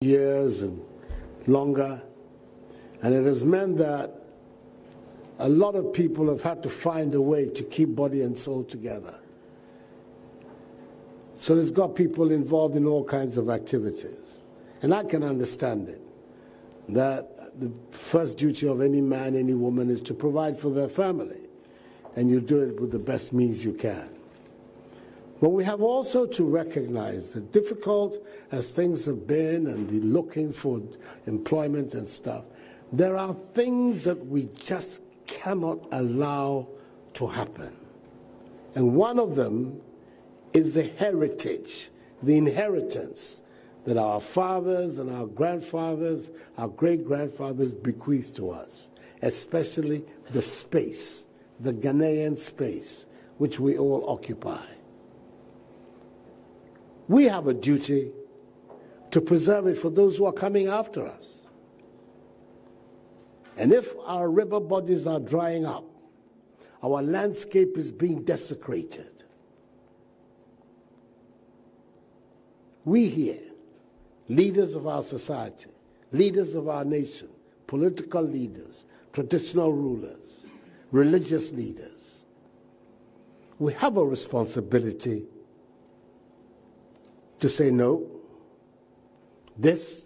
years and longer, and it has meant that a lot of people have had to find a way to keep body and soul together. So it's got people involved in all kinds of activities. And I can understand it, that the first duty of any man, any woman is to provide for their family, and you do it with the best means you can. But we have also to recognize that difficult as things have been and the looking for employment and stuff, there are things that we just cannot allow to happen. And one of them is the heritage, the inheritance that our fathers and our grandfathers, our great-grandfathers bequeathed to us, especially the space, the Ghanaian space, which we all occupy. We have a duty to preserve it for those who are coming after us. And if our river bodies are drying up, our landscape is being desecrated, we here, leaders of our society, leaders of our nation, political leaders, traditional rulers, religious leaders, we have a responsibility to say no. This,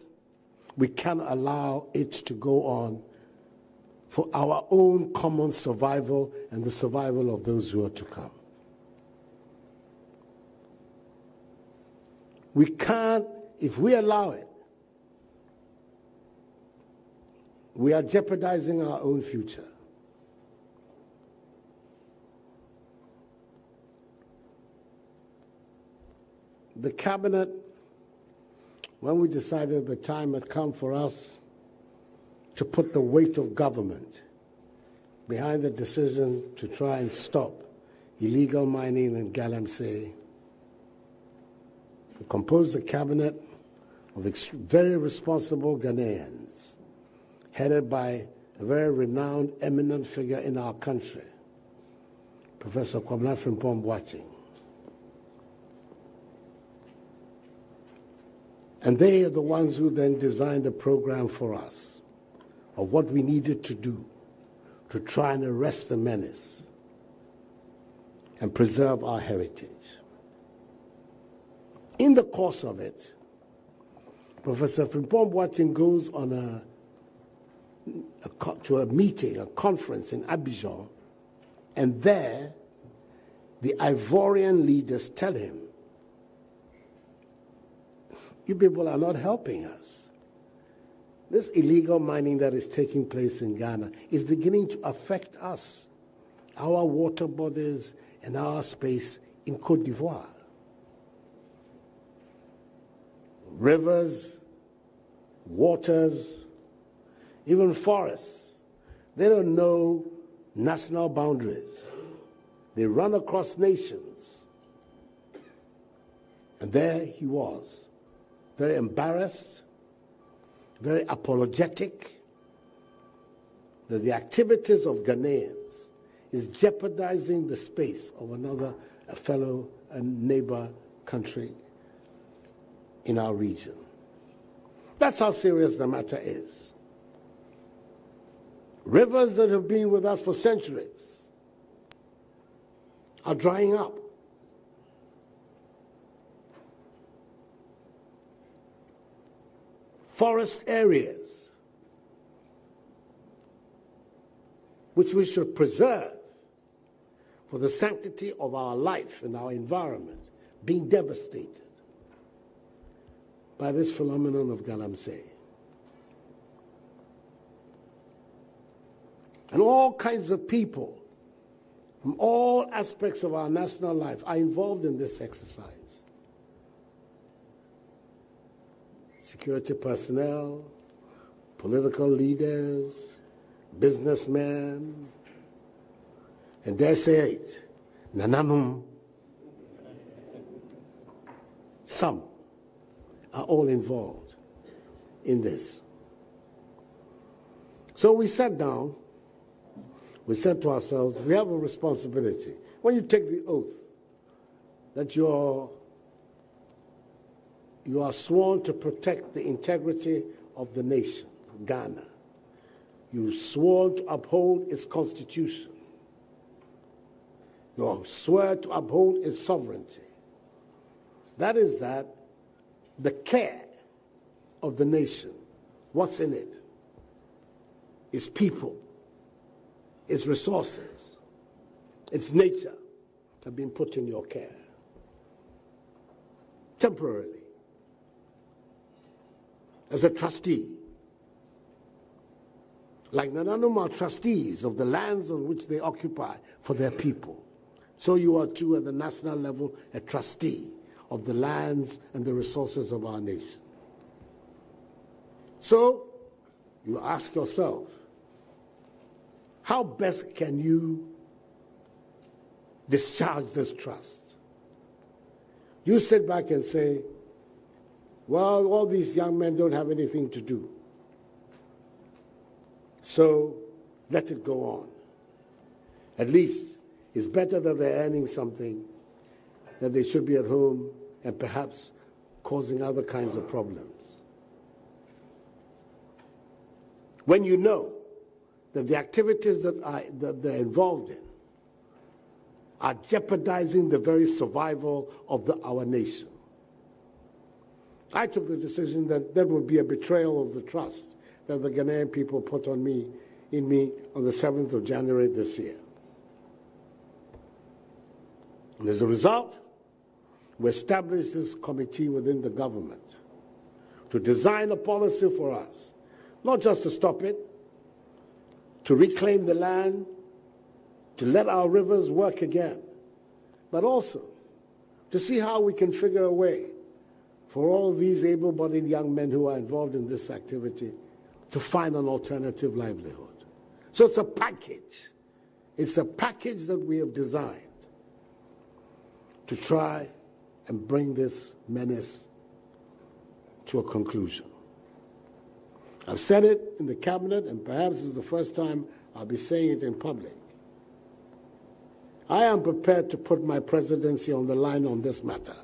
we can't allow it to go on for our own common survival and the survival of those who are to come. We can't, if we allow it, we are jeopardizing our own future. The cabinet, when we decided the time had come for us to put the weight of government behind the decision to try and stop illegal mining in galamsey, we composed a cabinet of very responsible Ghanaians, headed by a very renowned, eminent figure in our country, Professor Kwabena Frimpong. And they are the ones who then designed a program for us of what we needed to do to try and arrest the menace and preserve our heritage. In the course of it, Professor Frimpong goes on to a meeting, a conference in Abidjan, and there the Ivorian leaders tell him, you people are not helping us. This illegal mining that is taking place in Ghana is beginning to affect us, our water bodies and our space in Côte d'Ivoire. Rivers, waters, even forests, they don't know national boundaries. They run across nations. And there he was, very embarrassed, very apologetic that the activities of Ghanaians is jeopardizing the space of a fellow and neighbor country in our region. That's how serious the matter is. Rivers that have been with us for centuries are drying up. Forest areas, which we should preserve for the sanctity of our life and our environment, being devastated by this phenomenon of galamsey. And all kinds of people from all aspects of our national life are involved in this exercise. Security personnel, political leaders, businessmen, and dare say it, nananum. Some are all involved in this. So we sat down, we said to ourselves, we have a responsibility. When you take the oath that you you are sworn to protect the integrity of the nation, Ghana. You swore to uphold its constitution. You swear to uphold its sovereignty. That is that the care of the nation, what's in it? Its people, its resources, its nature have been put in your care. Temporarily. As a trustee. Like Nananum are trustees of the lands on which they occupy for their people. So you are too at the national level a trustee of the lands and the resources of our nation. So you ask yourself, how best can you discharge this trust? You sit back and say, well, all these young men don't have anything to do. So let it go on. At least it's better that they're earning something than they should be at home and perhaps causing other kinds of problems. When you know that the activities that they're involved in are jeopardizing the very survival of our nation. I took the decision that that would be a betrayal of the trust that the Ghanaian people put in me on the 7th of January this year. And as a result, we established this committee within the government to design a policy for us, not just to stop it, to reclaim the land, to let our rivers work again, but also to see how we can figure a way for all these able-bodied young men who are involved in this activity to find an alternative livelihood. So it's a package. It's a package that we have designed to try and bring this menace to a conclusion. I've said it in the cabinet, and perhaps it's the first time I'll be saying it in public. I am prepared to put my presidency on the line on this matter.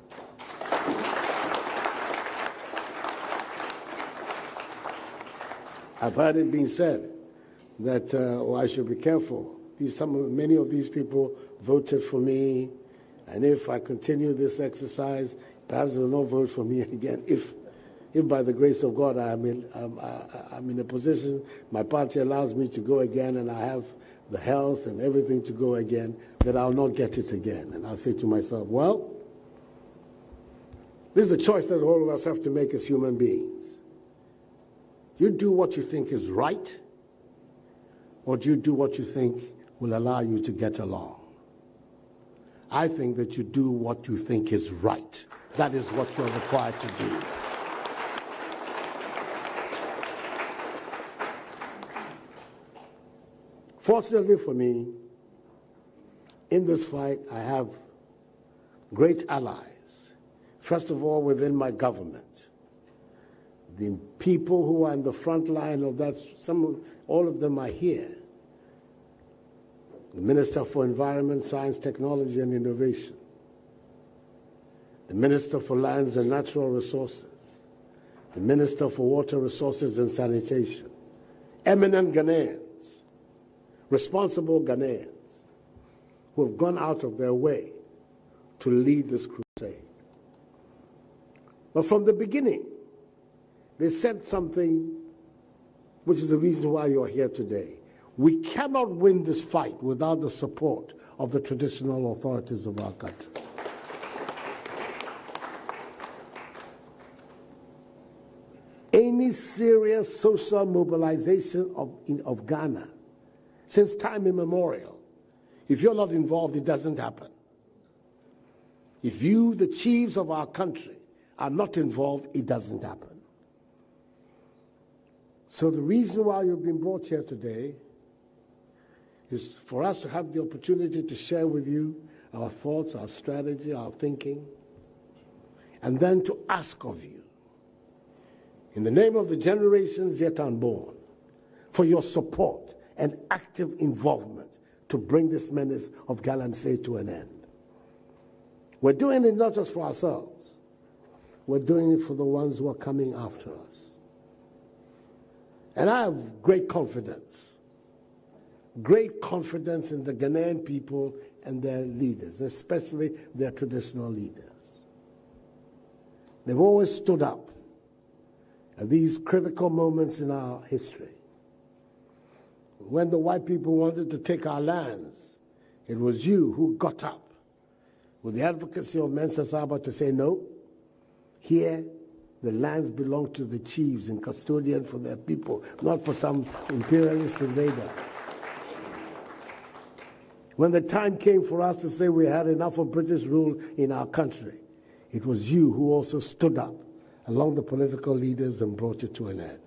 I've heard it being said that I should be careful. Many of these people voted for me, and if I continue this exercise, perhaps they will not vote for me again. If by the grace of God I'm in a position, my party allows me to go again, and I have the health and everything to go again, that I'll not get it again. And I'll say to myself, well, this is a choice that all of us have to make as human beings. You do what you think is right, or do you do what you think will allow you to get along? I think that you do what you think is right. That is what you're required to do. Fortunately for me, in this fight, I have great allies. First of all, within my government. The people who are in the front line of that, all of them are here. The Minister for Environment, Science, Technology and Innovation. The Minister for Lands and Natural Resources. The Minister for Water Resources and Sanitation. Eminent Ghanaians, responsible Ghanaians, who have gone out of their way to lead this crusade. But from the beginning, they said something which is the reason why you're here today. We cannot win this fight without the support of the traditional authorities of our country. Any serious social mobilization of Ghana, since time immemorial, if you're not involved, it doesn't happen. If you, the chiefs of our country, are not involved, it doesn't happen. So the reason why you've been brought here today is for us to have the opportunity to share with you our thoughts, our strategy, our thinking, and then to ask of you, in the name of the generations yet unborn, for your support and active involvement to bring this menace of galamsey to an end. We're doing it not just for ourselves. we're doing it for the ones who are coming after us. And I have great confidence in the Ghanaian people and their leaders, especially their traditional leaders. They've always stood up at these critical moments in our history. When the white people wanted to take our lands, it was you who got up with the advocacy of Mensa Saba to say, no, here the lands belong to the chiefs and custodian for their people, not for some imperialist invader. When the time came for us to say we had enough of British rule in our country, it was you who also stood up along the political leaders and brought it to an end.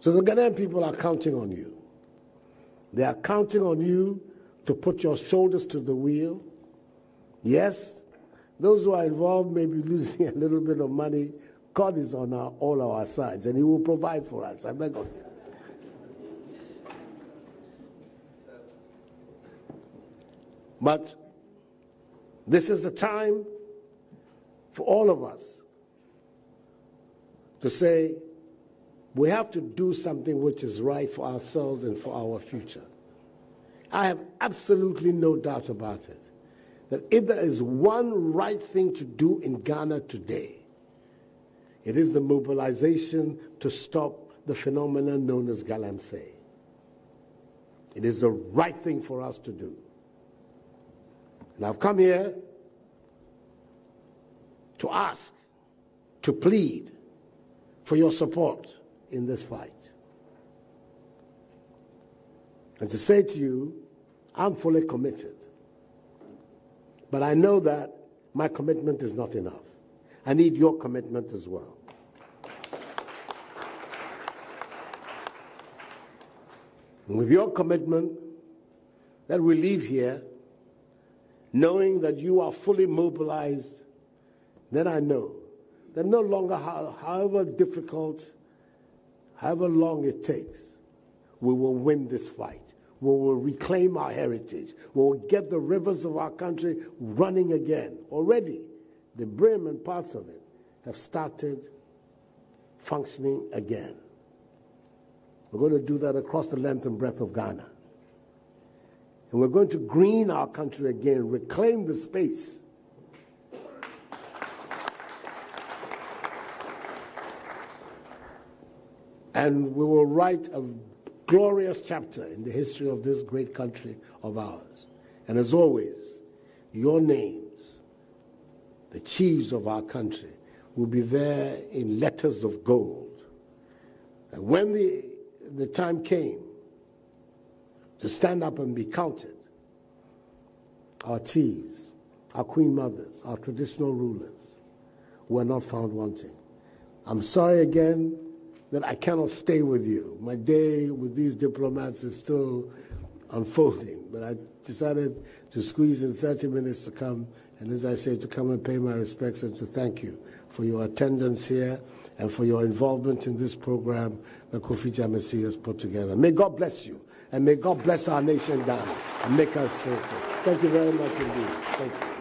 So the Ghanaian people are counting on you. They are counting on you to put your shoulders to the wheel. Yes, those who are involved may be losing a little bit of money. God is on all our sides, and He will provide for us. I beg of you. But this is the time for all of us to say we have to do something which is right for ourselves and for our future. I have absolutely no doubt about it, that if there is one right thing to do in Ghana today, it is the mobilization to stop the phenomenon known as galamsey. It is the right thing for us to do. And I've come here to ask, to plead for your support in this fight. And to say to you, I'm fully committed. But I know that my commitment is not enough. I need your commitment as well. And with your commitment, that we leave here knowing that you are fully mobilized, then I know that no longer, however difficult, however long it takes, we will win this fight. We will reclaim our heritage. We will get the rivers of our country running again. Already, the brim and parts of it have started functioning again. We're going to do that across the length and breadth of Ghana. And we're going to green our country again, reclaim the space. And we will write a glorious chapter in the history of this great country of ours. And as always, your names, the chiefs of our country, will be there in letters of gold. And when the time came to stand up and be counted, our chiefs, our queen mothers, our traditional rulers were not found wanting. I'm sorry again that I cannot stay with you. My day with these diplomats is still unfolding, but I decided to squeeze in 30 minutes to come, and as I say, to come and pay my respects and to thank you for your attendance here and for your involvement in this program that Kofi Jamesi has put together. May God bless you, and may God bless our nation, Ghana, and make us so. Thank you very much indeed. Thank you.